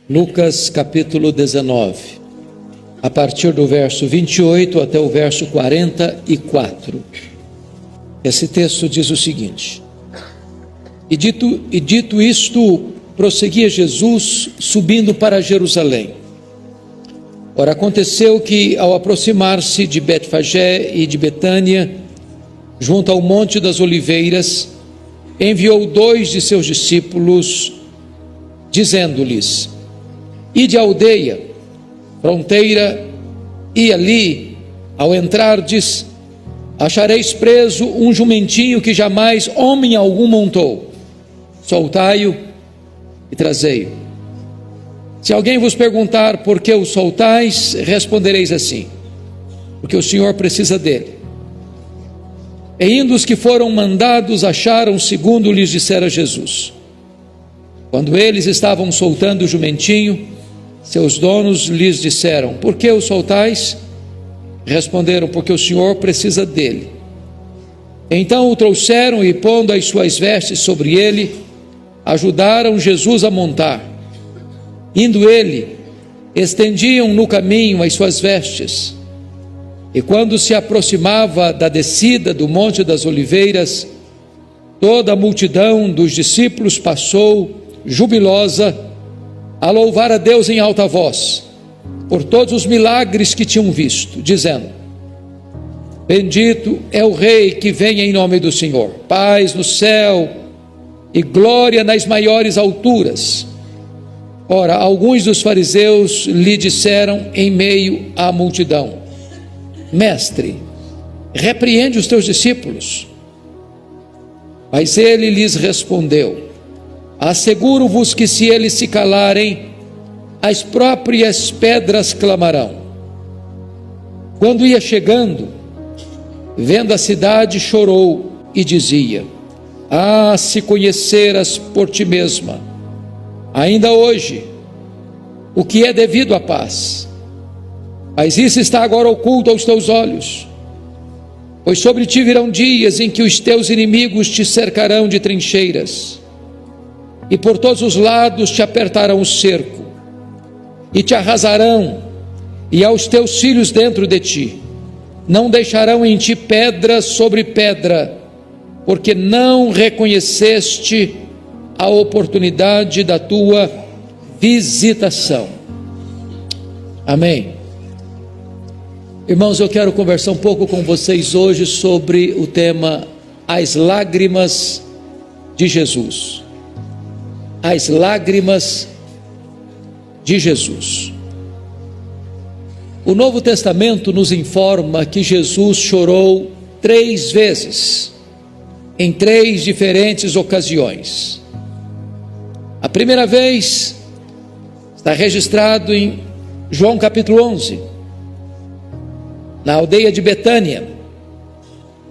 Lucas capítulo 19, a partir do verso 28 até o verso 44. Esse texto diz o seguinte: E dito isto, prosseguia Jesus subindo para Jerusalém. Ora, aconteceu que, ao aproximar-se de Betfagé e de Betânia, junto ao Monte das Oliveiras, enviou 2 de seus discípulos, dizendo-lhes: Ide à aldeia, fronteira, e ali, ao entrardes, achareis preso um jumentinho que jamais homem algum montou. Soltai-o e trazei-o. Se alguém vos perguntar por que o soltais, respondereis assim: porque o Senhor precisa dele. E indo os que foram mandados, acharam segundo lhes dissera Jesus. Quando eles estavam soltando o jumentinho, seus donos lhes disseram: por que o soltais? Responderam: porque o Senhor precisa dele. Então o trouxeram e, pondo as suas vestes sobre ele, ajudaram Jesus a montar. Indo ele, estendiam no caminho as suas vestes. E quando se aproximava da descida do Monte das Oliveiras, toda a multidão dos discípulos passou, jubilosa, a louvar a Deus em alta voz, por todos os milagres que tinham visto, dizendo: Bendito é o Rei que vem em nome do Senhor, paz no céu e glória nas maiores alturas. Ora, alguns dos fariseus lhe disseram em meio à multidão: Mestre, repreende os teus discípulos. Mas ele lhes respondeu: asseguro-vos que se eles se calarem, as próprias pedras clamarão. Quando ia chegando, vendo a cidade, chorou e dizia: ah, se conheceras por ti mesma, ainda hoje, o que é devido à paz. Mas isso está agora oculto aos teus olhos, pois sobre ti virão dias em que os teus inimigos te cercarão de trincheiras, e por todos os lados te apertarão o cerco, e te arrasarão, e aos teus filhos dentro de ti. Não deixarão em ti pedra sobre pedra, porque não reconheceste a oportunidade da tua visitação. Amém. Irmãos, eu quero conversar um pouco com vocês hoje sobre o tema As Lágrimas de Jesus. As lágrimas de Jesus. O Novo Testamento nos informa que Jesus chorou 3 vezes, em 3 diferentes ocasiões. A primeira vez está registrado em João capítulo 11, na aldeia de Betânia,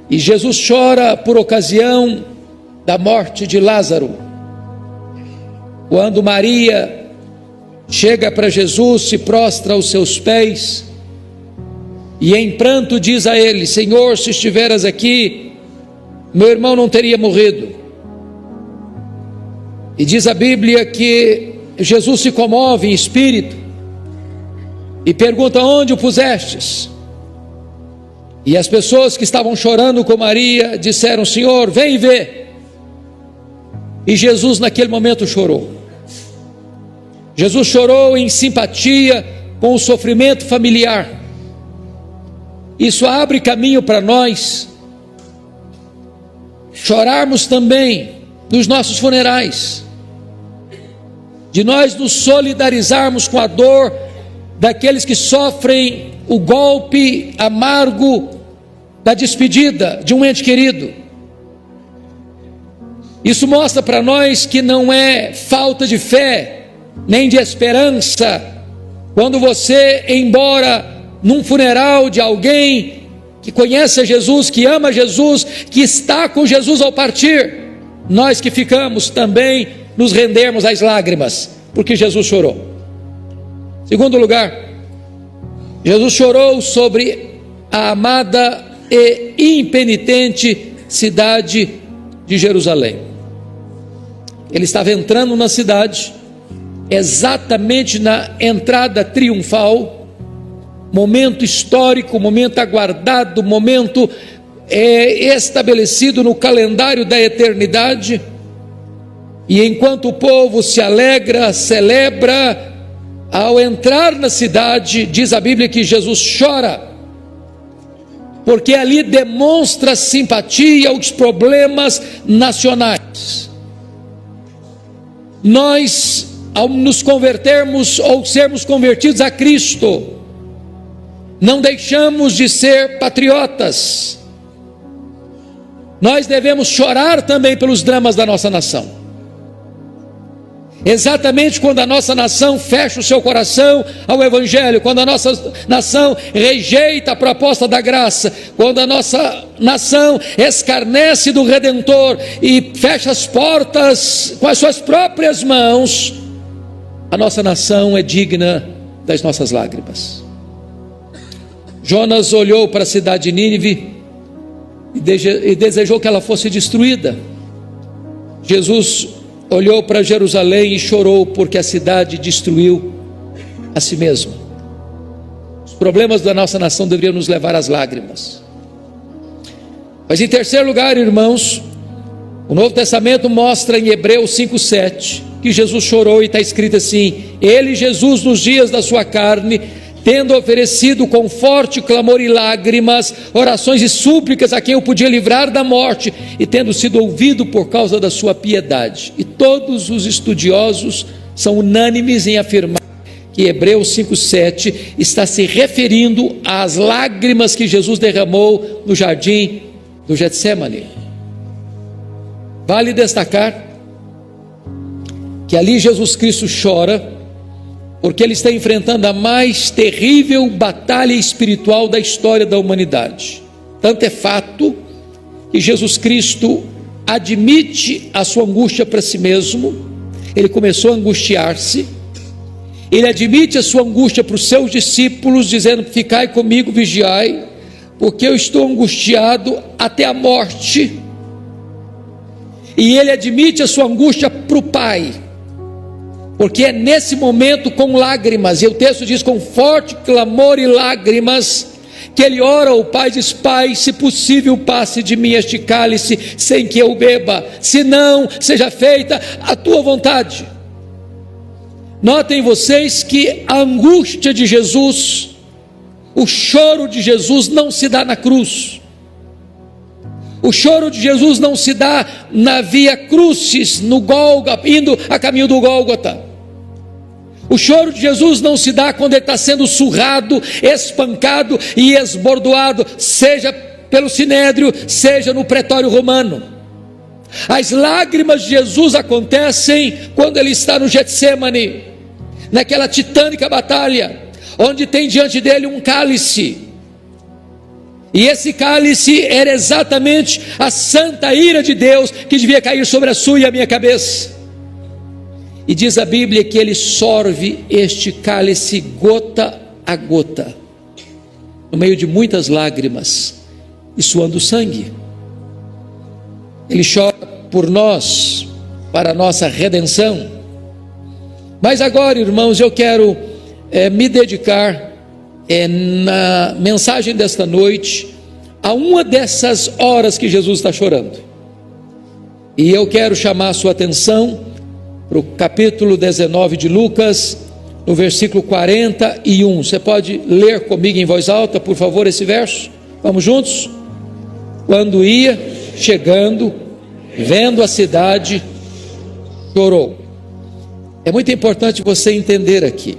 e Jesus chora por ocasião da morte de Lázaro. Quando Maria chega para Jesus, se prostra aos seus pés e em pranto diz a ele: Senhor, se estiveras aqui, meu irmão não teria morrido. E diz a Bíblia que Jesus se comove em espírito e pergunta: onde o pusestes? E as pessoas que estavam chorando com Maria disseram: Senhor, vem e vê. E Jesus naquele momento chorou. Jesus chorou em simpatia com o sofrimento familiar. Isso abre caminho para nós chorarmos também nos nossos funerais, de nós nos solidarizarmos com a dor daqueles que sofrem o golpe amargo da despedida de um ente querido. Isso mostra para nós que não é falta de fé, nem de esperança, quando você, embora num funeral de alguém que conhece a Jesus, que ama Jesus, que está com Jesus ao partir, nós que ficamos também nos rendermos às lágrimas, porque Jesus chorou. Segundo lugar, Jesus chorou sobre a amada e impenitente cidade de Jerusalém. Ele estava entrando na cidade exatamente na entrada triunfal, momento histórico, momento aguardado, momento estabelecido no calendário da eternidade. E enquanto o povo se alegra, celebra, ao entrar na cidade, diz a Bíblia que Jesus chora, porque ali demonstra simpatia aos problemas nacionais. Nós, ao nos convertermos ou sermos convertidos a Cristo, não deixamos de ser patriotas. Nós devemos chorar também pelos dramas da nossa nação. Exatamente quando a nossa nação fecha o seu coração ao Evangelho, quando a nossa nação rejeita a proposta da graça, quando a nossa nação escarnece do Redentor e fecha as portas com as suas próprias mãos, a nossa nação é digna das nossas lágrimas. Jonas olhou para a cidade de Nínive e desejou que ela fosse destruída. Jesus olhou para Jerusalém e chorou porque a cidade destruiu a si mesma. Os problemas da nossa nação deveriam nos levar às lágrimas. Mas em terceiro lugar, irmãos, o Novo Testamento mostra em Hebreus 5:7 que Jesus chorou, e está escrito assim: ele, Jesus, nos dias da sua carne, tendo oferecido com forte clamor e lágrimas, orações e súplicas a quem o podia livrar da morte, e tendo sido ouvido por causa da sua piedade. E todos os estudiosos são unânimes em afirmar que Hebreus 5:7 está se referindo às lágrimas que Jesus derramou no jardim do Getsêmani. Vale destacar que ali Jesus Cristo chora porque ele está enfrentando a mais terrível batalha espiritual da história da humanidade. Tanto é fato que Jesus Cristo admite a sua angústia para si mesmo. Ele começou a angustiar-se. Ele admite a sua angústia para os seus discípulos, dizendo: ficai comigo, vigiai, porque eu estou angustiado até a morte. E ele admite a sua angústia para o Pai, porque é nesse momento, com lágrimas, e o texto diz com forte clamor e lágrimas, que ele ora ao Pai, diz: Pai, se possível passe de mim este cálice sem que eu beba, se não, seja feita a tua vontade. Notem vocês que a angústia de Jesus, o choro de Jesus não se dá na cruz. O choro de Jesus não se dá na via crucis, no Gólgota, indo a caminho do Gólgota. O choro de Jesus não se dá quando ele está sendo surrado, espancado e esbordoado, seja pelo sinédrio, seja no pretório romano. As lágrimas de Jesus acontecem quando ele está no Getsêmani, naquela titânica batalha, onde tem diante dele um cálice. E esse cálice era exatamente a santa ira de Deus que devia cair sobre a sua e a minha cabeça. E diz a Bíblia que ele sorve este cálice gota a gota, no meio de muitas lágrimas e suando sangue. Ele chora por nós, para a nossa redenção. Mas agora, irmãos, eu quero me dedicar na mensagem desta noite a uma dessas horas que Jesus está chorando. E eu quero chamar a sua atenção para o capítulo 19 de Lucas, no versículo 41. Você pode ler comigo em voz alta, por favor, esse verso? Vamos juntos? Quando ia chegando, vendo a cidade, chorou. É muito importante você entender aqui.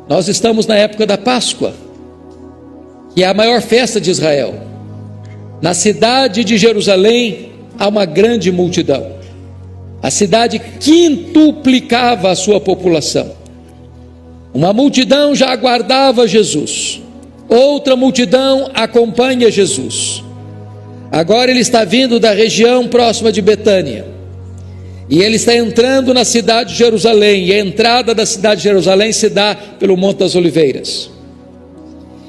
Nós estamos na época da Páscoa, que é a maior festa de Israel. Na cidade de Jerusalém há uma grande multidão. A cidade quintuplicava a sua população. Uma multidão já aguardava Jesus, outra multidão acompanha Jesus. Agora ele está vindo da região próxima de Betânia, e ele está entrando na cidade de Jerusalém, e a entrada da cidade de Jerusalém se dá pelo Monte das Oliveiras.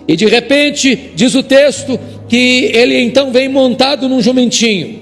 E de repente, diz o texto, que ele então vem montado num jumentinho,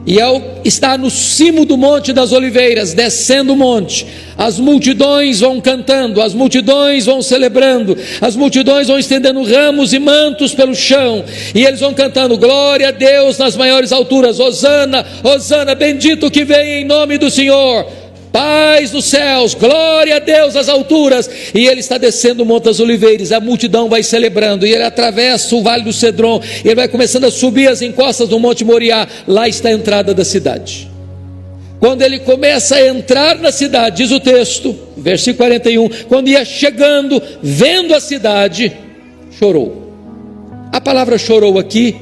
E ao estar no cimo do Monte das Oliveiras, descendo o monte, as multidões vão cantando, as multidões vão celebrando, as multidões vão estendendo ramos e mantos pelo chão, e eles vão cantando: glória a Deus nas maiores alturas, Hosana, Hosana, bendito que vem em nome do Senhor, paz nos céus, glória a Deus nas alturas. E ele está descendo o Monte das Oliveiras, a multidão vai celebrando, e ele atravessa o Vale do Cedron, ele vai começando a subir as encostas do Monte Moriá. Lá está a entrada da cidade. Quando ele começa a entrar na cidade, diz o texto, versículo 41, quando ia chegando, vendo a cidade, chorou. A palavra chorou aqui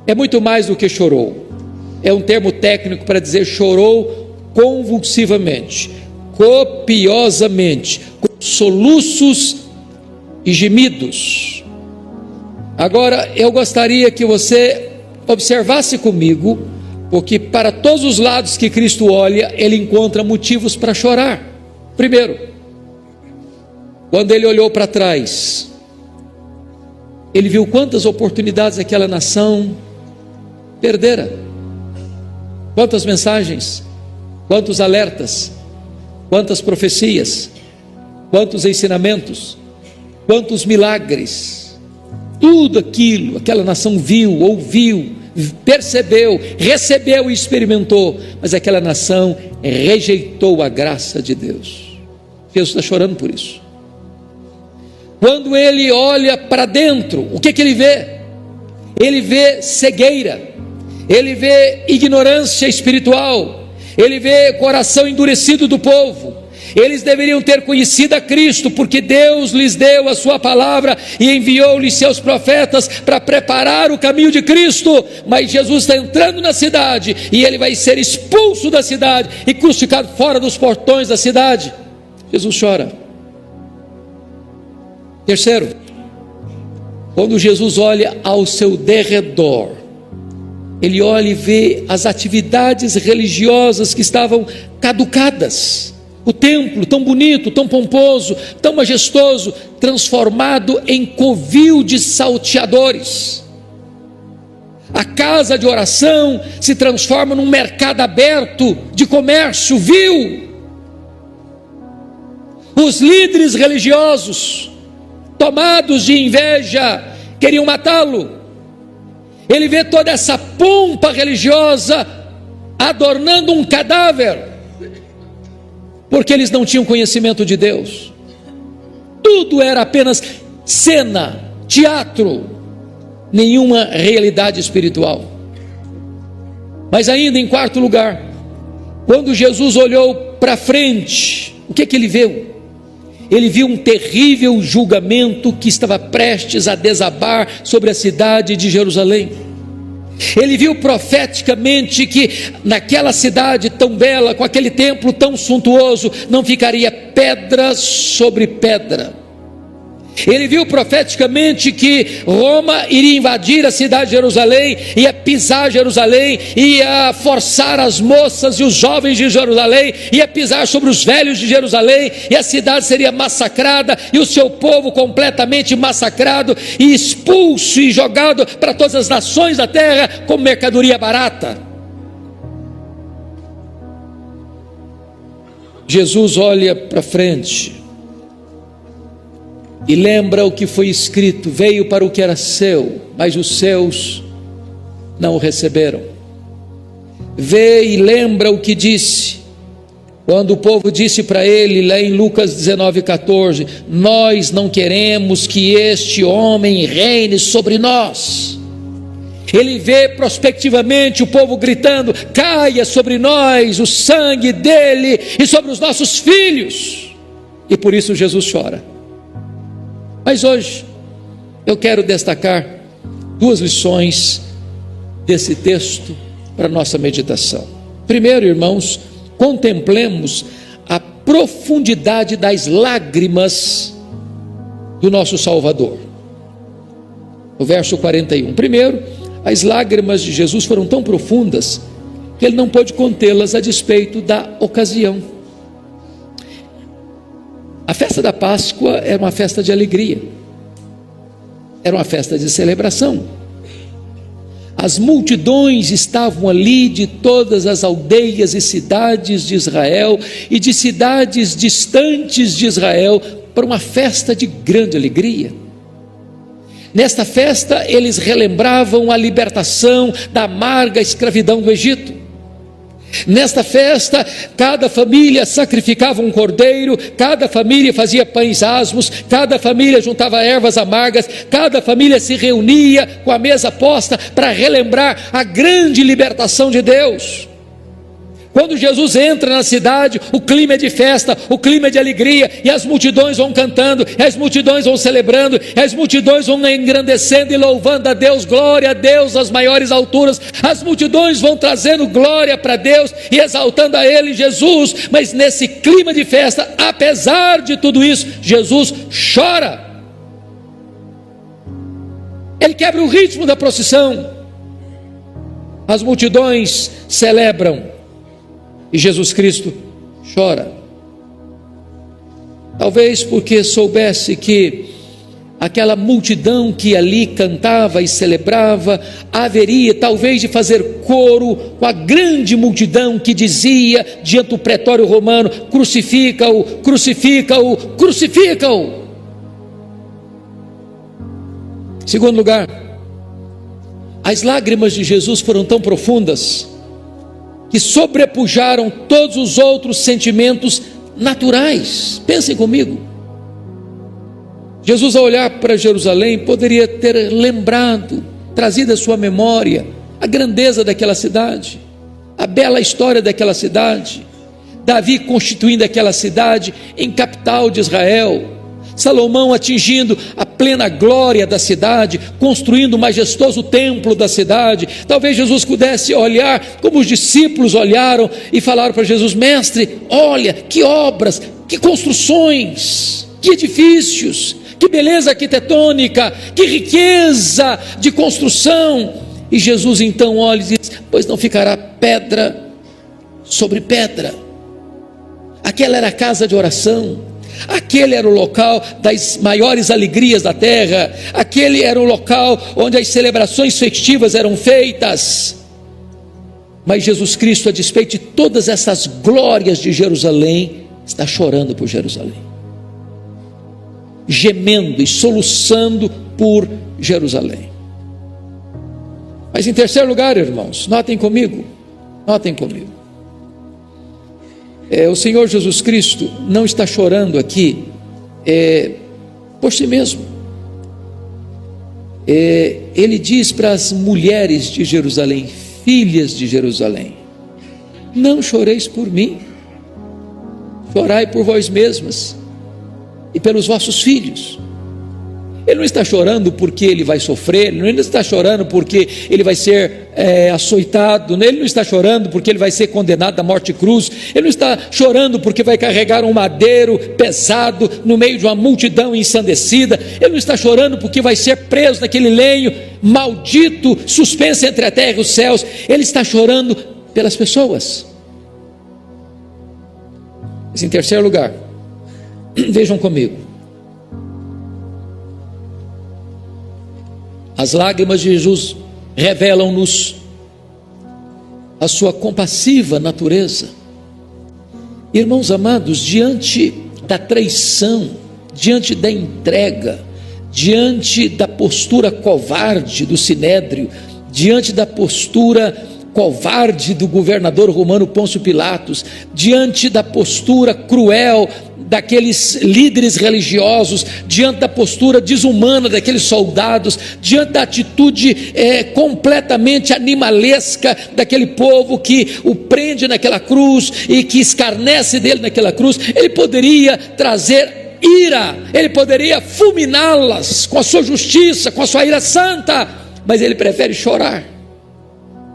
é muito mais do que chorou, é um termo técnico para dizer chorou convulsivamente, copiosamente, com soluços e gemidos. Agora eu gostaria que você observasse comigo, porque para todos os lados que Cristo olha, ele encontra motivos para chorar. Primeiro, quando ele olhou para trás, ele viu quantas oportunidades aquela nação perdera, quantas mensagens, quantos alertas, quantas profecias, quantos ensinamentos, quantos milagres, tudo aquilo, aquela nação viu, ouviu, percebeu, recebeu e experimentou, mas aquela nação rejeitou a graça de Deus. Jesus está chorando por isso. Quando ele olha para dentro, o que ele vê? Ele vê cegueira, ele vê ignorância espiritual, ele vê coração endurecido do povo. Eles deveriam ter conhecido a Cristo, porque Deus lhes deu a sua palavra e enviou-lhes seus profetas para preparar o caminho de Cristo. Mas Jesus está entrando na cidade e ele vai ser expulso da cidade e crucificado fora dos portões da cidade. Jesus chora. Terceiro, quando Jesus olha ao seu derredor, ele olha e vê as atividades religiosas que estavam caducadas. O templo tão bonito, tão pomposo, tão majestoso, transformado em covil de salteadores. A casa de oração se transforma num mercado aberto de comércio vil. Os líderes religiosos, tomados de inveja, queriam matá-lo. Ele vê toda essa pompa religiosa adornando um cadáver, porque eles não tinham conhecimento de Deus. Tudo era apenas cena, teatro, nenhuma realidade espiritual. Mas ainda em quarto lugar, quando Jesus olhou para frente, o que ele viu? Ele viu um terrível julgamento que estava prestes a desabar sobre a cidade de Jerusalém. Ele viu profeticamente que naquela cidade tão bela, com aquele templo tão suntuoso, não ficaria pedra sobre pedra. Ele viu profeticamente que Roma iria invadir a cidade de Jerusalém, ia pisar Jerusalém, ia forçar as moças e os jovens de Jerusalém, ia pisar sobre os velhos de Jerusalém, e a cidade seria massacrada, e o seu povo completamente massacrado, e expulso e jogado para todas as nações da terra como mercadoria barata. Jesus olha para frente e lembra o que foi escrito: veio para o que era seu, mas os seus não o receberam. Vê e lembra o que disse, quando o povo disse para ele, lá em Lucas 19,14: nós não queremos que este homem reine sobre nós. Ele vê prospectivamente o povo gritando: caia sobre nós o sangue dele e sobre os nossos filhos. E por isso Jesus chora. Mas hoje eu quero destacar duas lições desse texto para nossa meditação. Primeiro, irmãos, contemplemos a profundidade das lágrimas do nosso Salvador. O verso 41. Primeiro, as lágrimas de Jesus foram tão profundas que ele não pôde contê-las a despeito da ocasião. A festa da Páscoa era uma festa de alegria, era uma festa de celebração. As multidões estavam ali de todas as aldeias e cidades de Israel e de cidades distantes de Israel para uma festa de grande alegria. Nesta festa eles relembravam a libertação da amarga escravidão do Egito. Nesta festa, cada família sacrificava um cordeiro, cada família fazia pães asmos, cada família juntava ervas amargas, cada família se reunia com a mesa posta para relembrar a grande libertação de Deus. Quando Jesus entra na cidade, o clima é de festa, o clima é de alegria, e as multidões vão cantando, e as multidões vão celebrando, e as multidões vão engrandecendo e louvando a Deus, glória a Deus às maiores alturas. As multidões vão trazendo glória para Deus e exaltando a Ele, Jesus. Mas nesse clima de festa, apesar de tudo isso, Jesus chora. Ele quebra o ritmo da procissão. As multidões celebram e Jesus Cristo chora. Talvez porque soubesse que aquela multidão que ali cantava e celebrava haveria talvez de fazer coro com a grande multidão que dizia diante do pretório romano: crucifica-o, crucifica-o, crucifica-o. Segundo lugar, as lágrimas de Jesus foram tão profundas que sobrepujaram todos os outros sentimentos naturais. Pensem comigo. Jesus, ao olhar para Jerusalém, poderia ter lembrado, trazido à sua memória a grandeza daquela cidade, a bela história daquela cidade, Davi constituindo aquela cidade em capital de Israel, Salomão atingindo a plena glória da cidade, construindo o majestoso templo da cidade. Talvez Jesus pudesse olhar como os discípulos olharam e falaram para Jesus: mestre, olha que obras, que construções, que edifícios, que beleza arquitetônica, que riqueza de construção. E Jesus então olha e diz: pois não ficará pedra sobre pedra. Aquela era a casa de oração, aquele era o local das maiores alegrias da terra, aquele era o local onde as celebrações festivas eram feitas. Mas Jesus Cristo, a despeito de todas essas glórias de Jerusalém, está chorando por Jerusalém, gemendo e soluçando por Jerusalém. Mas em terceiro lugar, irmãos, notem comigo, o Senhor Jesus Cristo não está chorando aqui por si mesmo. Ele diz para as mulheres de Jerusalém, filhas de Jerusalém: não choreis por mim, chorai por vós mesmas e pelos vossos filhos. Ele não está chorando porque ele vai sofrer, ele não está chorando porque ele vai ser açoitado, ele não está chorando porque ele vai ser condenado à morte cruz, ele não está chorando porque vai carregar um madeiro pesado no meio de uma multidão ensandecida, ele não está chorando porque vai ser preso naquele lenho maldito, suspenso entre a terra e os céus. Ele está chorando pelas pessoas. Mas em terceiro lugar, vejam comigo, as lágrimas de Jesus revelam-nos a sua compassiva natureza. Irmãos amados, diante da traição, diante da entrega, diante da postura covarde do Sinédrio, diante da postura covarde do governador romano Pôncio Pilatos, diante da postura cruel daqueles líderes religiosos, diante da postura desumana daqueles soldados, diante da atitude completamente animalesca daquele povo que o prende naquela cruz e que escarnece dele naquela cruz, ele poderia trazer ira, ele poderia fulminá-las com a sua justiça, com a sua ira santa, mas ele prefere chorar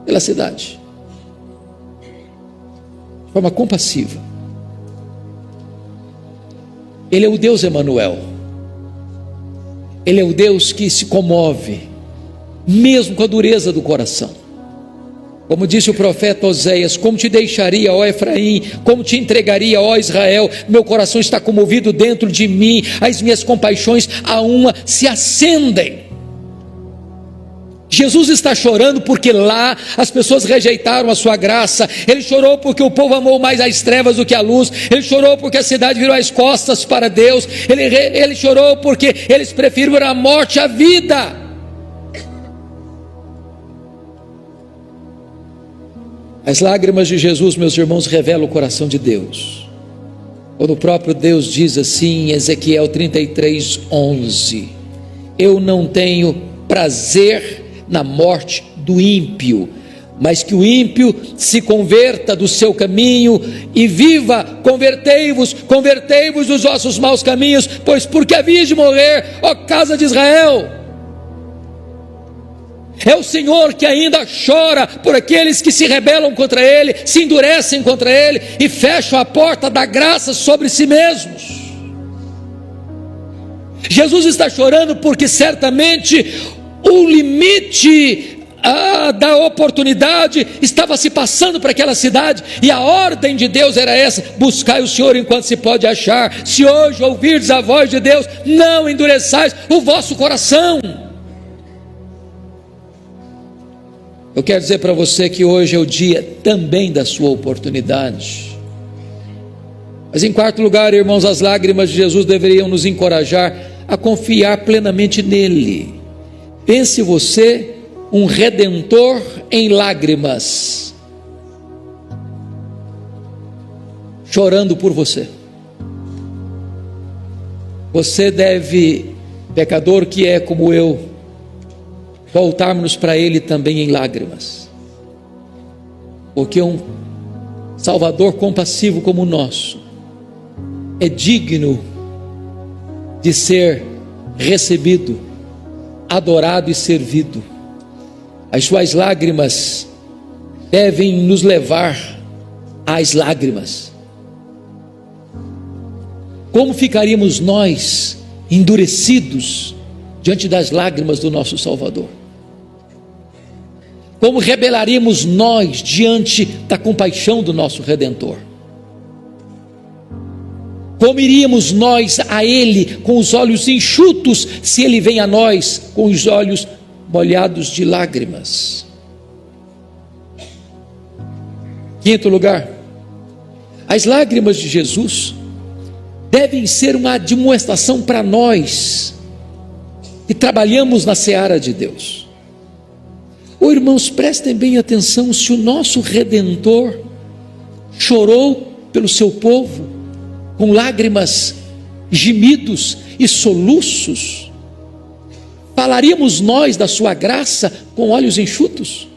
pela cidade de forma compassiva. Ele é o Deus Emanuel, ele é o Deus que se comove mesmo com a dureza do coração. Como disse o profeta Oséias: como te deixaria, ó Efraim, como te entregaria, ó Israel? Meu coração está comovido dentro de mim, as minhas compaixões a uma se acendem. Jesus está chorando porque lá as pessoas rejeitaram a sua graça. Ele chorou porque o povo amou mais as trevas do que a luz. Ele chorou porque a cidade virou as costas para Deus. Ele chorou porque eles preferiram a morte à vida. As lágrimas de Jesus, meus irmãos, revelam o coração de Deus. Quando o próprio Deus diz assim em Ezequiel 33:11: eu não tenho prazer na morte do ímpio, mas que o ímpio se converta do seu caminho e viva. Convertei-vos dos vossos maus caminhos, pois porque havias de morrer, ó casa de Israel. É o Senhor que ainda chora por aqueles que se rebelam contra Ele, se endurecem contra Ele e fecham a porta da graça sobre si mesmos. Jesus está chorando porque certamente o limite da oportunidade estava se passando para aquela cidade, e a ordem de Deus era essa: buscai o Senhor enquanto se pode achar. Se hoje ouvirdes a voz de Deus, não endureçais o vosso coração. Eu quero dizer para você que hoje é o dia também da sua oportunidade. Mas em quarto lugar, irmãos, as lágrimas de Jesus deveriam nos encorajar a confiar plenamente nele. Pense você um redentor em lágrimas, chorando por você. Você deve, pecador que é como eu, voltarmos para Ele também em lágrimas, porque um Salvador compassivo como o nosso é digno de ser recebido, adorado e servido. As suas lágrimas devem nos levar às lágrimas. Como ficaríamos nós endurecidos diante das lágrimas do nosso Salvador? Como rebelaríamos nós diante da compaixão do nosso Redentor? Como iríamos nós a Ele com os olhos enxutos, se Ele vem a nós com os olhos molhados de lágrimas? Quinto lugar, as lágrimas de Jesus devem ser uma admoestação para nós que trabalhamos na seara de Deus. Irmãos, prestem bem atenção: se o nosso Redentor chorou pelo seu povo com lágrimas, gemidos e soluços, falaríamos nós da sua graça com olhos enxutos?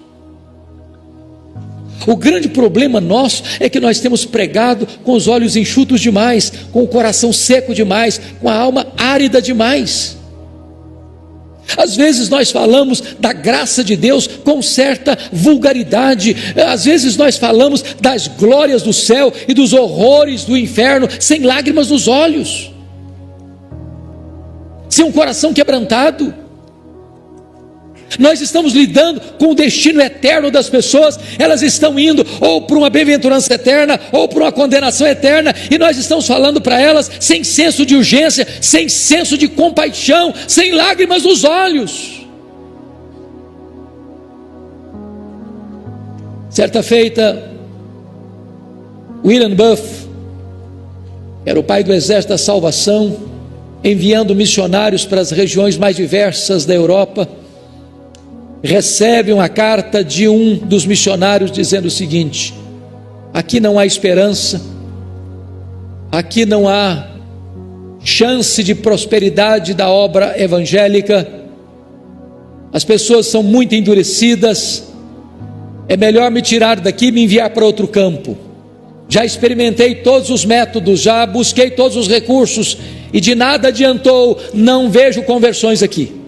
O grande problema nosso é que nós temos pregado com os olhos enxutos demais, com o coração seco demais, com a alma árida demais. Às vezes nós falamos da graça de Deus com certa vulgaridade. Às vezes nós falamos das glórias do céu e dos horrores do inferno sem lágrimas nos olhos, sem um coração quebrantado. Nós estamos lidando com o destino eterno das pessoas. Elas estão indo ou para uma bem-aventurança eterna ou para uma condenação eterna, e nós estamos falando para elas sem senso de urgência, sem senso de compaixão, sem lágrimas nos olhos. Certa feita, William Buff, que era o pai do Exército da Salvação, enviando missionários para as regiões mais diversas da Europa, recebe uma carta de um dos missionários dizendo o seguinte: aqui não há esperança, aqui não há chance de prosperidade da obra evangélica, as pessoas são muito endurecidas, é melhor me tirar daqui e me enviar para outro campo. Já experimentei todos os métodos, já busquei todos os recursos e de nada adiantou, não vejo conversões aqui.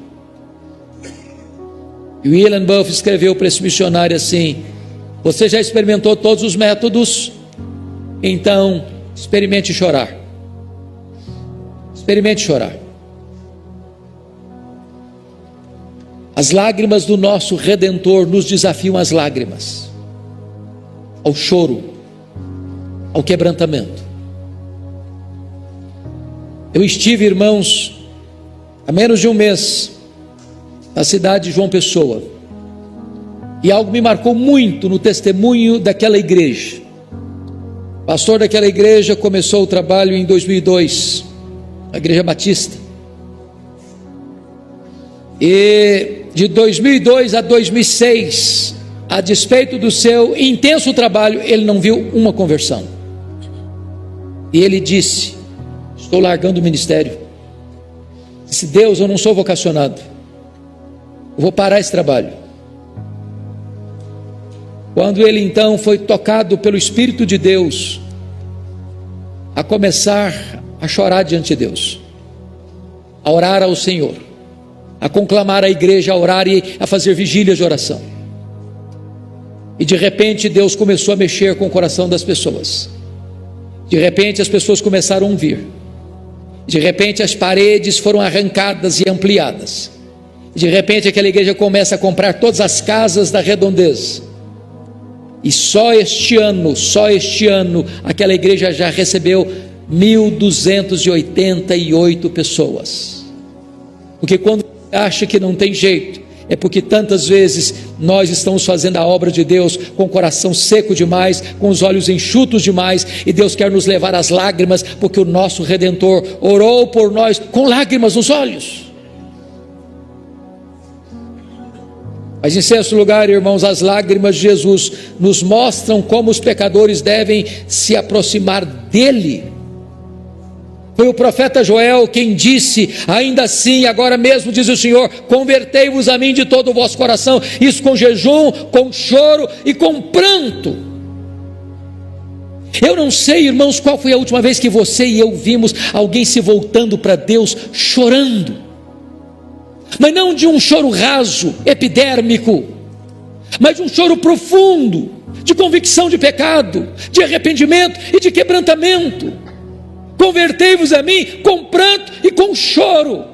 E William Buff escreveu para esse missionário assim: você já experimentou todos os métodos? Então experimente chorar. Experimente chorar. As lágrimas do nosso Redentor nos desafiam às lágrimas, ao choro, ao quebrantamento. Eu estive, irmãos, há menos de um mês na cidade de João Pessoa, E algo me marcou muito no testemunho daquela igreja. O pastor daquela igreja começou o trabalho em 2002, a Igreja Batista. E de 2002 a 2006, a despeito do seu intenso trabalho, ele não viu uma conversão. E ele disse: estou largando o ministério. Disse: Deus, eu não sou vocacionado, eu vou parar esse trabalho. Quando ele então foi tocado pelo Espírito de Deus a começar a chorar diante de Deus, a orar ao Senhor, a conclamar a igreja a orar e a fazer vigílias de oração, e de repente Deus começou a mexer com o coração das pessoas. De repente as pessoas começaram a vir. De repente as paredes foram arrancadas e ampliadas. De repente aquela igreja começa a comprar todas as casas da redondeza. E só este ano, aquela igreja já recebeu 1.288 pessoas. Porque quando acha que não tem jeito, é porque tantas vezes nós estamos fazendo a obra de Deus com o coração seco demais, com os olhos enxutos demais, e Deus quer nos levar às lágrimas, porque o nosso Redentor orou por nós com lágrimas nos olhos. Mas em sexto lugar, irmãos, as lágrimas de Jesus nos mostram como os pecadores devem se aproximar dele. Foi o profeta Joel quem disse: ainda assim, agora mesmo diz o Senhor, convertei-vos a mim de todo o vosso coração, isso com jejum, com choro e com pranto. Eu não sei, irmãos, qual foi a última vez que você e eu vimos alguém se voltando para Deus chorando, mas não de um choro raso, epidérmico, mas de um choro profundo, de convicção de pecado, de arrependimento e de quebrantamento. Convertei-vos a mim com pranto e com choro.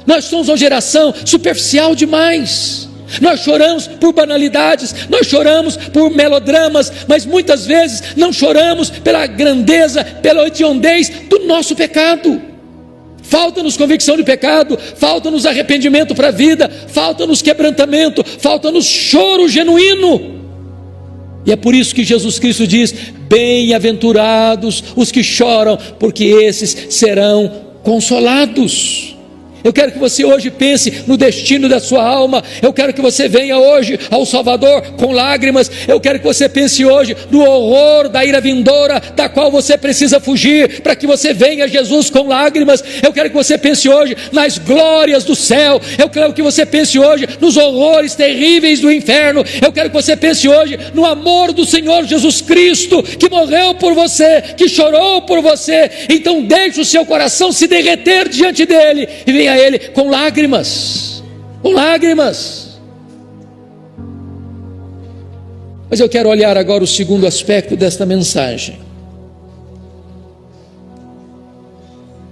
Nós somos uma geração superficial demais. Nós choramos por banalidades, nós choramos por melodramas, mas muitas vezes não choramos pela grandeza, pela hediondez do nosso pecado. Falta-nos convicção de pecado, falta-nos arrependimento para a vida, falta-nos quebrantamento, falta-nos choro genuíno. E é por isso que Jesus Cristo diz: bem-aventurados os que choram, porque esses serão consolados. Eu quero que você hoje pense no destino da sua alma. Eu quero que você venha hoje ao Salvador com lágrimas. Eu quero que você pense hoje no horror da ira vindoura, da qual você precisa fugir, para que você venha a Jesus com lágrimas. Eu quero que você pense hoje nas glórias do céu. Eu quero que você pense hoje nos horrores terríveis do inferno. Eu quero que você pense hoje no amor do Senhor Jesus Cristo, que morreu por você, que chorou por você. Então deixe o seu coração se derreter diante dele e venha a ele com lágrimas, com lágrimas. Mas eu quero olhar agora o segundo aspecto desta mensagem.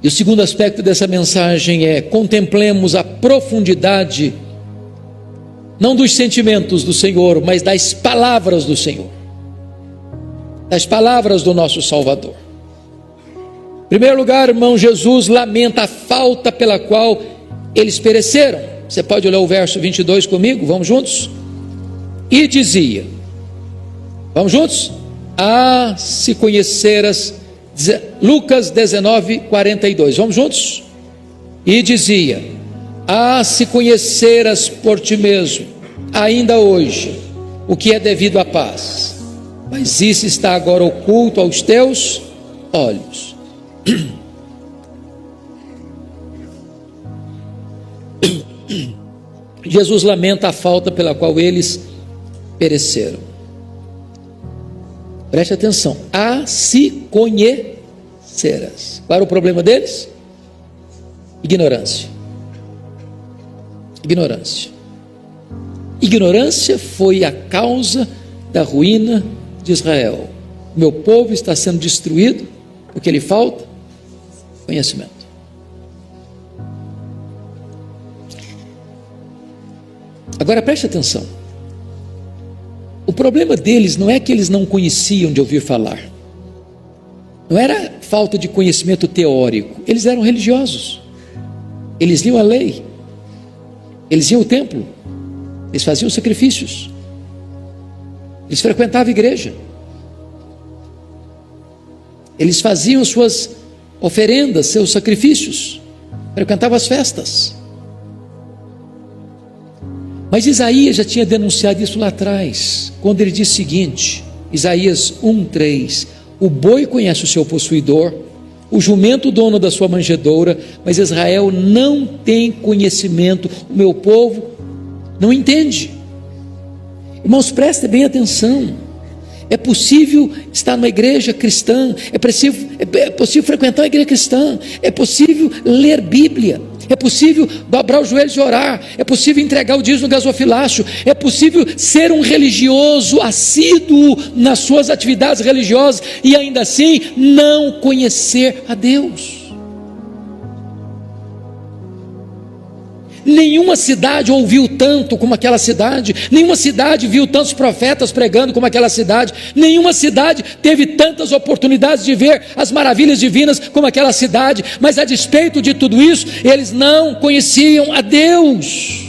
E o segundo aspecto dessa mensagem é: contemplemos a profundidade, não dos sentimentos do Senhor, mas das palavras do Senhor, das palavras do nosso Salvador. Em primeiro lugar, irmão, Jesus lamenta a falta pela qual eles pereceram. Você pode olhar o verso 22 comigo? Vamos juntos? E dizia, vamos juntos? Ah, se conheceras, Lucas 19, 42, vamos juntos? E dizia, ah, se conheceras por ti mesmo, ainda hoje, o que é devido à paz, mas isso está agora oculto aos teus olhos. Jesus lamenta a falta pela qual eles pereceram. Preste atenção. A se conheceras. Qual era o problema deles? Ignorância. Ignorância. Ignorância foi a causa da ruína de Israel. O meu povo está sendo destruído porque lhe falta conhecimento. Agora preste atenção. O problema deles não é que eles não conheciam de ouvir falar. Não era falta de conhecimento teórico. Eles eram religiosos. Eles liam a lei. Eles iam ao templo. Eles faziam sacrifícios. Eles frequentavam a igreja. Eles faziam suas oferendas, seus sacrifícios. Frequentavam as festas. Mas Isaías já tinha denunciado isso lá atrás, quando ele disse o seguinte, Isaías 1:3: o boi conhece o seu possuidor, o jumento o dono da sua manjedoura, mas Israel não tem conhecimento, o meu povo não entende. Irmãos, prestem bem atenção. É possível estar numa igreja cristã, é possível frequentar uma igreja cristã, é possível ler Bíblia, é possível dobrar os joelhos e orar, é possível entregar o dízimo no gasofilácio, é possível ser um religioso assíduo nas suas atividades religiosas e ainda assim não conhecer a Deus. Nenhuma cidade ouviu tanto como aquela cidade, nenhuma cidade viu tantos profetas pregando como aquela cidade, nenhuma cidade teve tantas oportunidades de ver as maravilhas divinas como aquela cidade, mas a despeito de tudo isso, eles não conheciam a Deus.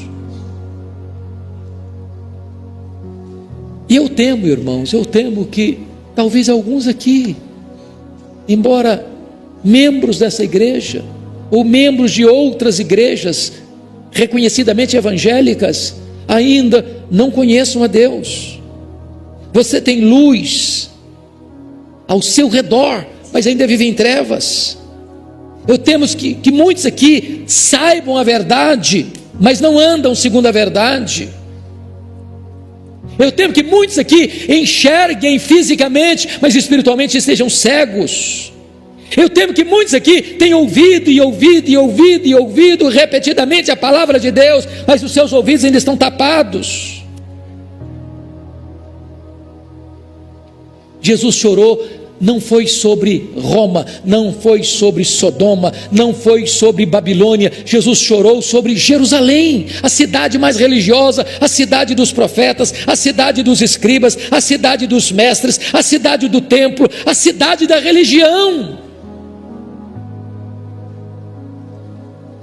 E eu temo, irmãos, que talvez alguns aqui, embora membros dessa igreja, ou membros de outras igrejas, reconhecidamente evangélicas, ainda não conheçam a Deus. Você tem luz ao seu redor, mas ainda vive em trevas. Eu temo que muitos aqui saibam a verdade, mas não andam segundo a verdade. Eu temo que muitos aqui enxerguem fisicamente, mas espiritualmente estejam cegos. Eu temo que muitos aqui tenham ouvido repetidamente a palavra de Deus, mas os seus ouvidos ainda estão tapados. Jesus chorou, não foi sobre Roma, não foi sobre Sodoma, não foi sobre Babilônia. Jesus chorou sobre Jerusalém, a cidade mais religiosa, a cidade dos profetas, a cidade dos escribas, a cidade dos mestres, a cidade do templo, a cidade da religião.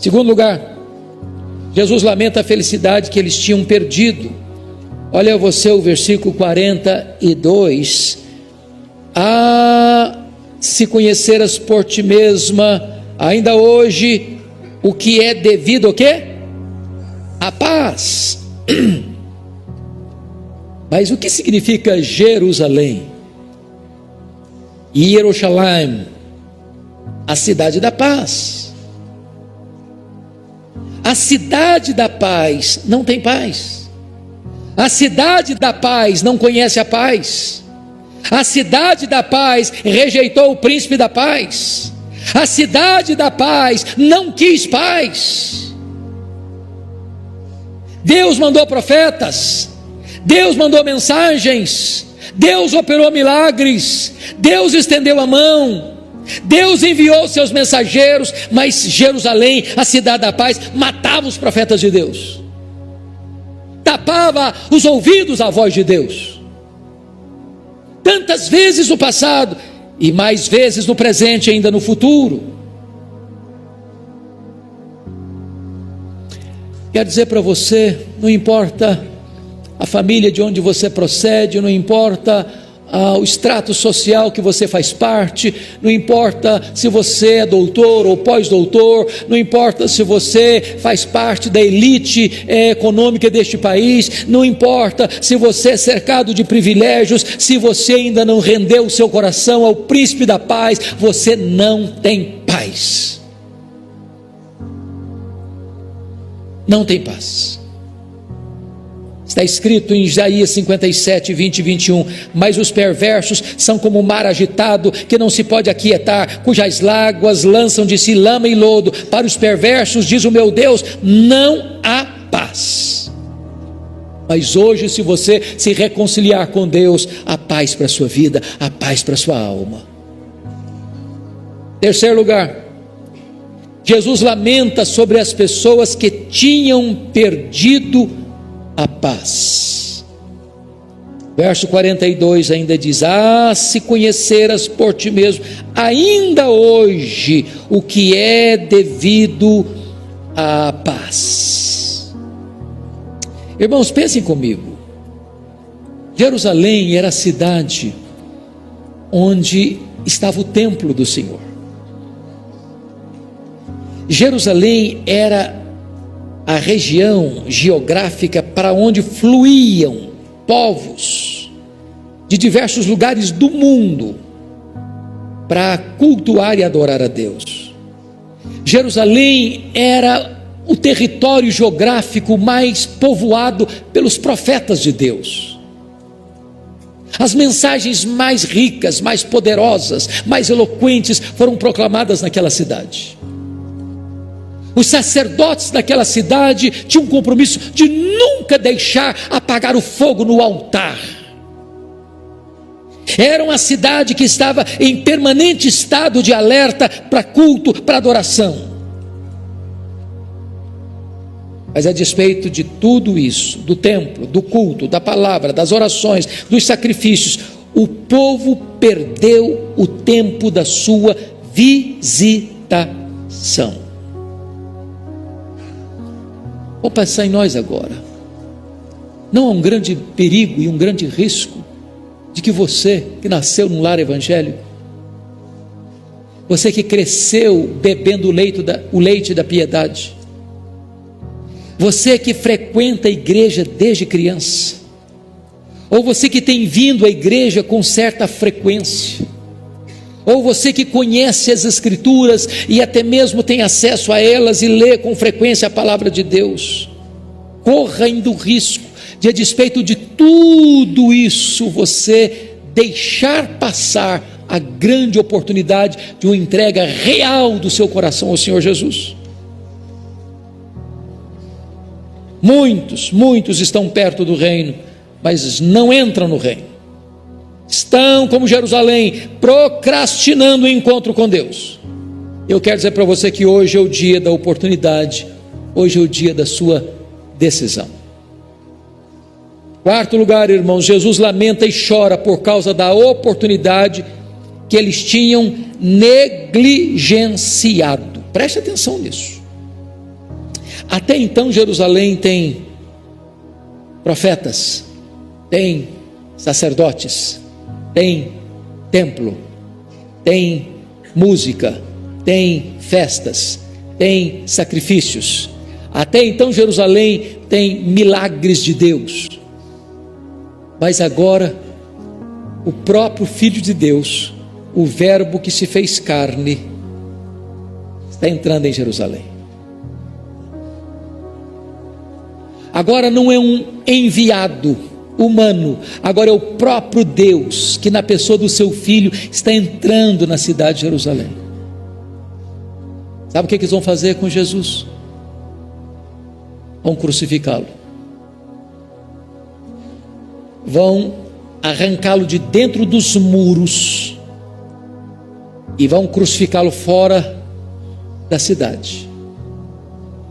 Segundo lugar, Jesus lamenta a felicidade que eles tinham perdido. Olha você o versículo 42. Se conheceras por ti mesma, ainda hoje, o que é devido ao quê? A paz. Mas o que significa Jerusalém? Jerusalém, a cidade da paz. A cidade da paz não tem paz. A cidade da paz não conhece a paz. A cidade da paz rejeitou o príncipe da paz. A cidade da paz não quis paz. Deus mandou profetas, Deus mandou mensagens, Deus operou milagres, Deus estendeu a mão, Deus enviou seus mensageiros, mas Jerusalém, a cidade da paz, matava os profetas de Deus, tapava os ouvidos à voz de Deus. Tantas vezes no passado, e mais vezes no presente, ainda no futuro. Quero dizer para você, não importa a família de onde você procede, não importa o extrato social que você faz parte, não importa se você é doutor ou pós-doutor, não importa se você faz parte da elite econômica deste país, não importa se você é cercado de privilégios, se você ainda não rendeu o seu coração ao príncipe da paz, você não tem paz. Não tem paz. Está escrito em Isaías 57, 20 e 21, mas os perversos são como o mar agitado, que não se pode aquietar, cujas águas lançam de si lama e lodo. Para os perversos, diz o meu Deus, não há paz. Mas hoje, se você se reconciliar com Deus, há paz para a sua vida, há paz para a sua alma. Terceiro lugar, Jesus lamenta sobre as pessoas que tinham perdido a paz. Verso 42 ainda diz: se conheceras por ti mesmo, ainda hoje, o que é devido à paz. Irmãos, pensem comigo. Jerusalém era a cidade onde estava o templo do Senhor. Jerusalém era a região geográfica para onde fluíam povos de diversos lugares do mundo para cultuar e adorar a Deus. Jerusalém era o território geográfico mais povoado pelos profetas de Deus. As mensagens mais ricas, mais poderosas, mais eloquentes foram proclamadas naquela cidade. Os sacerdotes daquela cidade tinham um compromisso de nunca deixar apagar o fogo no altar. Era uma cidade que estava em permanente estado de alerta para culto, para adoração. Mas a despeito de tudo isso, do templo, do culto, da palavra, das orações, dos sacrifícios, o povo perdeu o tempo da sua visitação. Vou pensar em nós agora. Não há um grande perigo e um grande risco de que você, que nasceu num lar evangélico, você que cresceu bebendo o leite da piedade, você que frequenta a igreja desde criança, ou você que tem vindo à igreja com certa frequência, ou você que conhece as Escrituras e até mesmo tem acesso a elas e lê com frequência a palavra de Deus, corra ainda o risco de, a despeito de tudo isso, você deixar passar a grande oportunidade de uma entrega real do seu coração ao Senhor Jesus. Muitos estão perto do reino, mas não entram no reino. Estão como Jerusalém, procrastinando o encontro com Deus. Eu quero dizer para você que hoje é o dia da oportunidade, hoje é o dia da sua decisão. Quarto lugar, irmãos, Jesus lamenta e chora por causa da oportunidade que eles tinham negligenciado. Preste atenção nisso. Até então Jerusalém tem profetas, tem sacerdotes, tem templo, tem música, tem festas, tem sacrifícios. Até então Jerusalém tem milagres de Deus. Mas agora o próprio Filho de Deus, o Verbo que se fez carne, está entrando em Jerusalém. Agora não é um enviado humano, agora é o próprio Deus, que na pessoa do seu Filho está entrando na cidade de Jerusalém. Sabe o que eles vão fazer com Jesus? Vão crucificá-lo, vão arrancá-lo de dentro dos muros e vão crucificá-lo fora da cidade,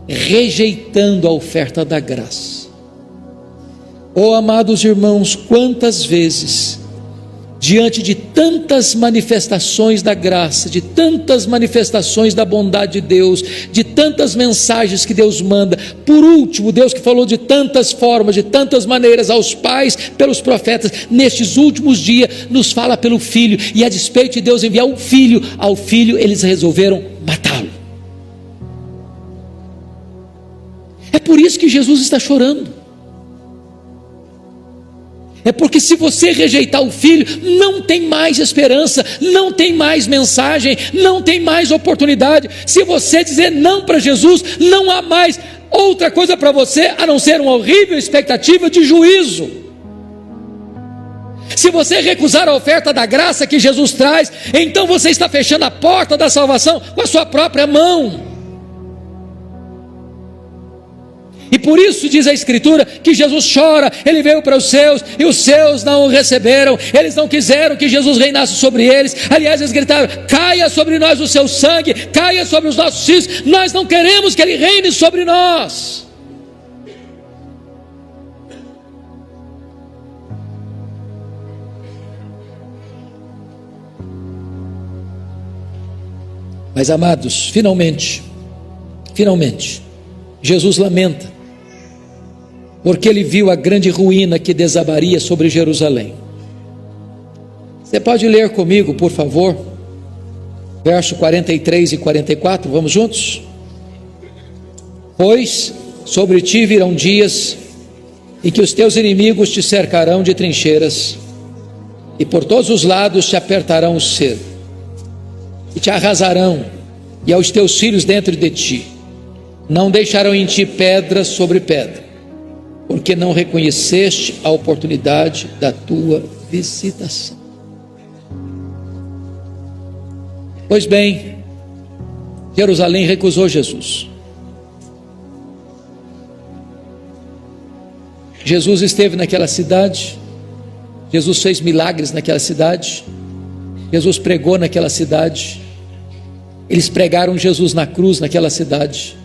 rejeitando a oferta da graça. Oh, amados irmãos, quantas vezes, diante de tantas manifestações da graça, de tantas manifestações da bondade de Deus, de tantas mensagens que Deus manda, por último, Deus que falou de tantas formas, de tantas maneiras aos pais, pelos profetas, nestes últimos dias, nos fala pelo Filho, e a despeito de Deus enviar um filho, ao filho eles resolveram matá-lo. É por isso que Jesus está chorando. É porque se você rejeitar o Filho, não tem mais esperança, não tem mais mensagem, não tem mais oportunidade. Se você dizer não para Jesus, não há mais outra coisa para você, a não ser uma horrível expectativa de juízo. Se você recusar a oferta da graça que Jesus traz, então você está fechando a porta da salvação com a sua própria mão. E por isso diz a Escritura que Jesus chora. Ele veio para os seus e os seus não o receberam. Eles não quiseram que Jesus reinasse sobre eles. Aliás, eles gritaram: caia sobre nós o seu sangue, caia sobre os nossos filhos. Nós não queremos que ele reine sobre nós. Mas, amados, finalmente, Jesus lamenta porque ele viu a grande ruína que desabaria sobre Jerusalém. Você pode ler comigo, por favor, verso 43 e 44, vamos juntos? Pois sobre ti virão dias em que os teus inimigos te cercarão de trincheiras, e por todos os lados te apertarão o cerco, e te arrasarão, e aos teus filhos dentro de ti. Não deixarão em ti pedra sobre pedra, porque não reconheceste a oportunidade da tua visitação. Pois bem, Jerusalém recusou Jesus. Jesus esteve naquela cidade, Jesus fez milagres naquela cidade, Jesus pregou naquela cidade, eles pregaram Jesus na cruz naquela cidade.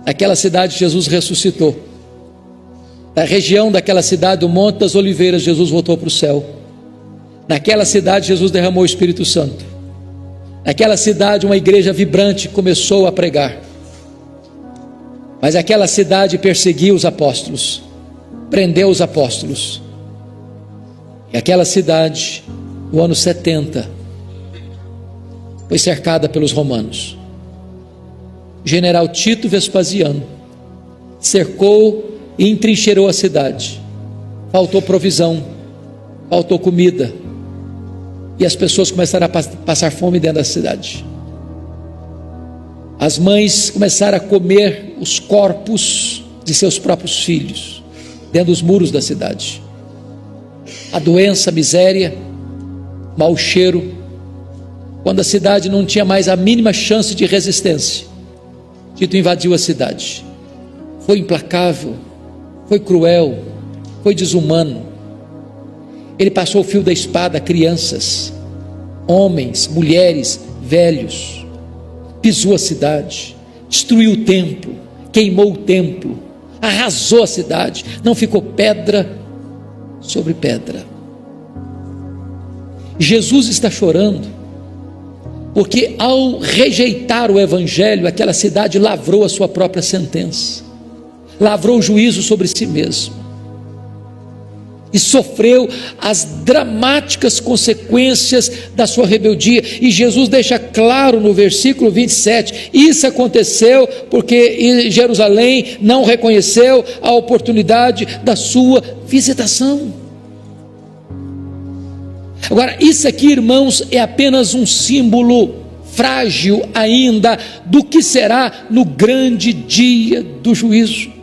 Naquela cidade Jesus ressuscitou. Na região daquela cidade, do Monte das Oliveiras, Jesus voltou para o céu. Naquela cidade Jesus derramou o Espírito Santo. Naquela cidade uma igreja vibrante começou a pregar. Mas aquela cidade perseguiu os apóstolos, prendeu os apóstolos. E aquela cidade, no ano 70, foi cercada pelos romanos. O general Tito Vespasiano cercou e entrincheirou a cidade. Faltou provisão, faltou comida, e as pessoas começaram a passar fome dentro da cidade. As mães começaram a comer os corpos de seus próprios filhos dentro dos muros da cidade. A doença, a miséria, mau cheiro. Quando a cidade não tinha mais a mínima chance de resistência, Tito invadiu a cidade. Foi implacável, foi cruel, foi desumano. Ele passou o fio da espada a crianças, homens, mulheres, velhos. Pisou a cidade, destruiu o templo, queimou o templo, arrasou a cidade. Não ficou pedra sobre pedra. Jesus está chorando, porque ao rejeitar o evangelho, aquela cidade lavrou a sua própria sentença, lavrou o juízo sobre si mesmo, e sofreu as dramáticas consequências da sua rebeldia. E Jesus deixa claro no versículo 27, isso aconteceu porque Jerusalém não reconheceu a oportunidade da sua visitação. Agora, isso aqui, irmãos, é apenas um símbolo frágil ainda do que será no grande dia do juízo,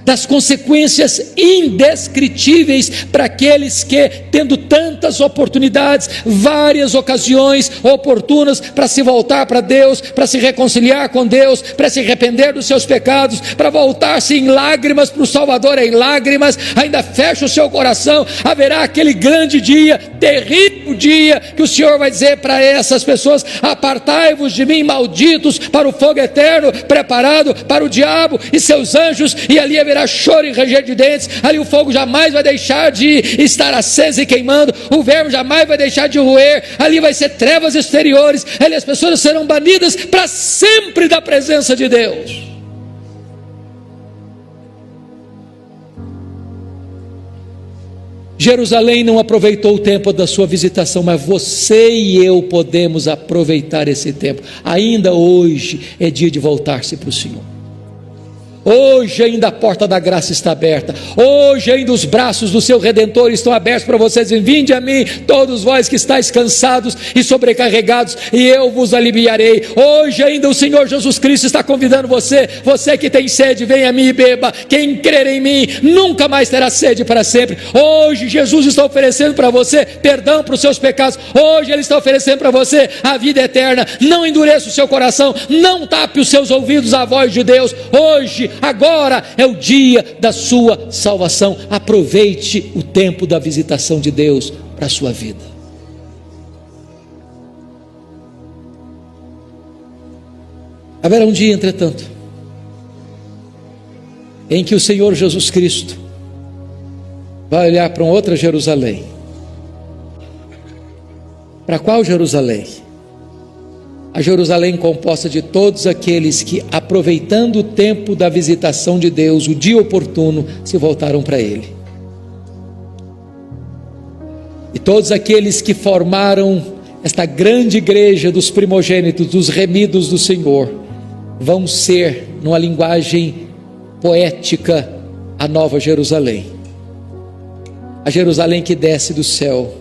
das consequências indescritíveis para aqueles que, tendo tantas oportunidades, várias ocasiões oportunas para se voltar para Deus, para se reconciliar com Deus, para se arrepender dos seus pecados, para voltar-se em lágrimas para o Salvador, em lágrimas, ainda fecha o seu coração. Haverá aquele grande dia, terrível dia, que o Senhor vai dizer para essas pessoas: apartai-vos de mim, malditos, para o fogo eterno preparado para o diabo e seus anjos. E ali haverá choro e ranger de dentes. Ali o fogo jamais vai deixar de estar aceso e queimando, o verme jamais vai deixar de roer. Ali vai ser trevas exteriores. Ali as pessoas serão banidas para sempre da presença de Deus. Jerusalém não aproveitou o tempo da sua visitação, mas você e eu podemos aproveitar esse tempo. Ainda hoje é dia de voltar-se para o Senhor. Hoje ainda a porta da graça está aberta. Hoje ainda os braços do seu Redentor estão abertos para vocês. Vinde a mim, todos vós que estáis cansados e sobrecarregados, e eu vos aliviarei. Hoje ainda o Senhor Jesus Cristo está convidando você. Você que tem sede, venha a mim e beba. Quem crer em mim nunca mais terá sede para sempre. Hoje Jesus está oferecendo para você perdão para os seus pecados. Hoje Ele está oferecendo para você a vida eterna. Não endureça o seu coração, não tape os seus ouvidos à voz de Deus. Hoje, agora é o dia da sua salvação. Aproveite o tempo da visitação de Deus para a sua vida. Haverá um dia, entretanto, em que o Senhor Jesus Cristo vai olhar para uma outra Jerusalém. Para qual Jerusalém? a Jerusalém composta de todos aqueles que, aproveitando o tempo da visitação de Deus, o dia oportuno, se voltaram para Ele. E todos aqueles que formaram esta grande igreja dos primogênitos, dos remidos do Senhor, vão ser, numa linguagem poética, a nova Jerusalém. A Jerusalém que desce do céu.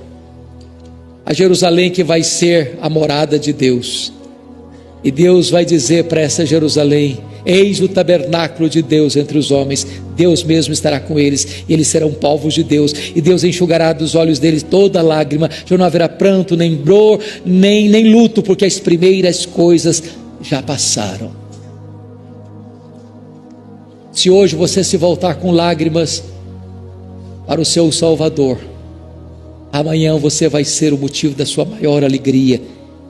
A Jerusalém que vai ser a morada de Deus. E Deus vai dizer para essa Jerusalém: eis o tabernáculo de Deus entre os homens, Deus mesmo estará com eles, e eles serão povos de Deus, e Deus enxugará dos olhos deles toda lágrima, já não haverá pranto, nem dor, nem luto, porque as primeiras coisas já passaram. Se hoje você se voltar com lágrimas para o seu Salvador, amanhã você vai ser o motivo da sua maior alegria,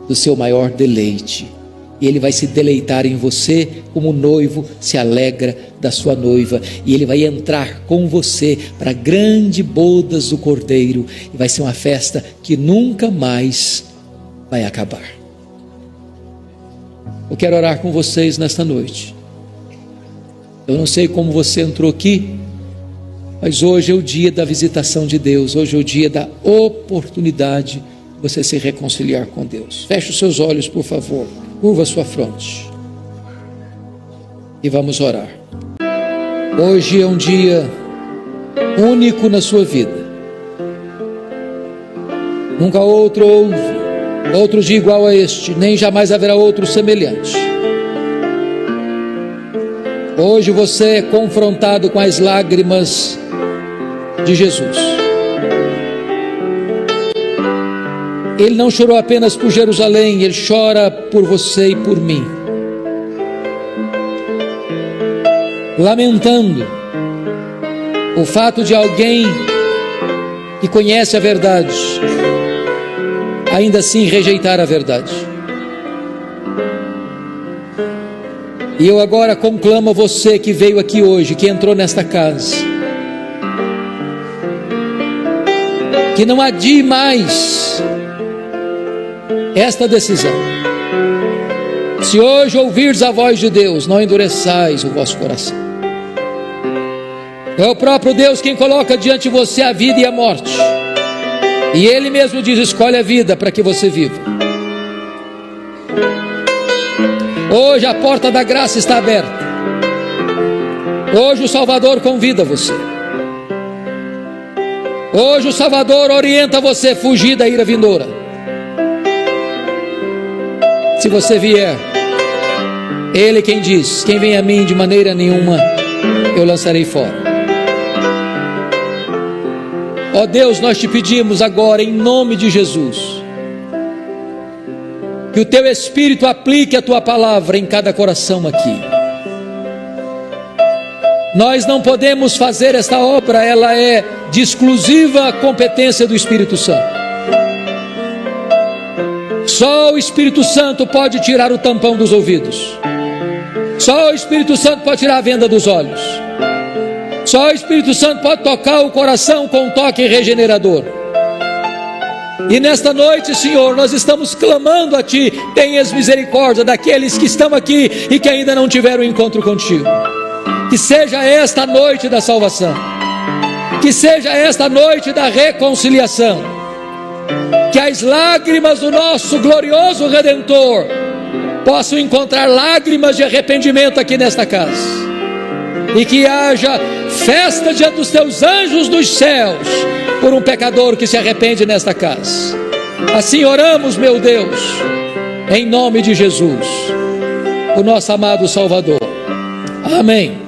do seu maior deleite. E Ele vai se deleitar em você como o noivo se alegra da sua noiva. E Ele vai entrar com você para grandes bodas do Cordeiro. E vai ser uma festa que nunca mais vai acabar. Eu quero orar com vocês nesta noite. Eu não sei como você entrou aqui, mas hoje é o dia da visitação de Deus. Hoje é o dia da oportunidade de você se reconciliar com Deus. Feche os seus olhos, por favor. Curva a sua fronte e vamos orar. Hoje é um dia único na sua vida. Nunca outro houve, outro dia igual a este, nem jamais haverá outro semelhante. Hoje você é confrontado com as lágrimas de Jesus. Ele não chorou apenas por Jerusalém, Ele chora por você e por mim, lamentando o fato de alguém que conhece a verdade ainda assim rejeitar a verdade. E eu agora conclamo a você que veio aqui hoje, que entrou nesta casa, que não adie mais esta decisão. Se hoje ouvires a voz de Deus, não endureçais o vosso coração. É o próprio Deus quem coloca diante de você a vida e a morte, e Ele mesmo diz: escolhe a vida para que você viva. Hoje a porta da graça está aberta. Hoje o Salvador convida você. Hoje o Salvador orienta você a fugir da ira vindoura. Se você vier, Ele quem diz: quem vem a mim, de maneira nenhuma eu lançarei fora. Ó Deus, nós te pedimos agora, em nome de Jesus, que o Teu Espírito aplique a Tua palavra em cada coração aqui. Nós não podemos fazer esta obra, ela é de exclusiva competência do Espírito Santo. Só o Espírito Santo pode tirar o tampão dos ouvidos. Só o Espírito Santo pode tirar a venda dos olhos. Só o Espírito Santo pode tocar o coração com um toque regenerador. E nesta noite, Senhor, nós estamos clamando a Ti: tenhas misericórdia daqueles que estão aqui e que ainda não tiveram um encontro contigo. Que seja esta a noite da salvação, que seja esta a noite da reconciliação, que as lágrimas do nosso glorioso Redentor possam encontrar lágrimas de arrependimento aqui nesta casa, e que haja festa diante dos Teus anjos dos céus por um pecador que se arrepende nesta casa. Assim oramos, meu Deus, em nome de Jesus, o nosso amado Salvador. Amém.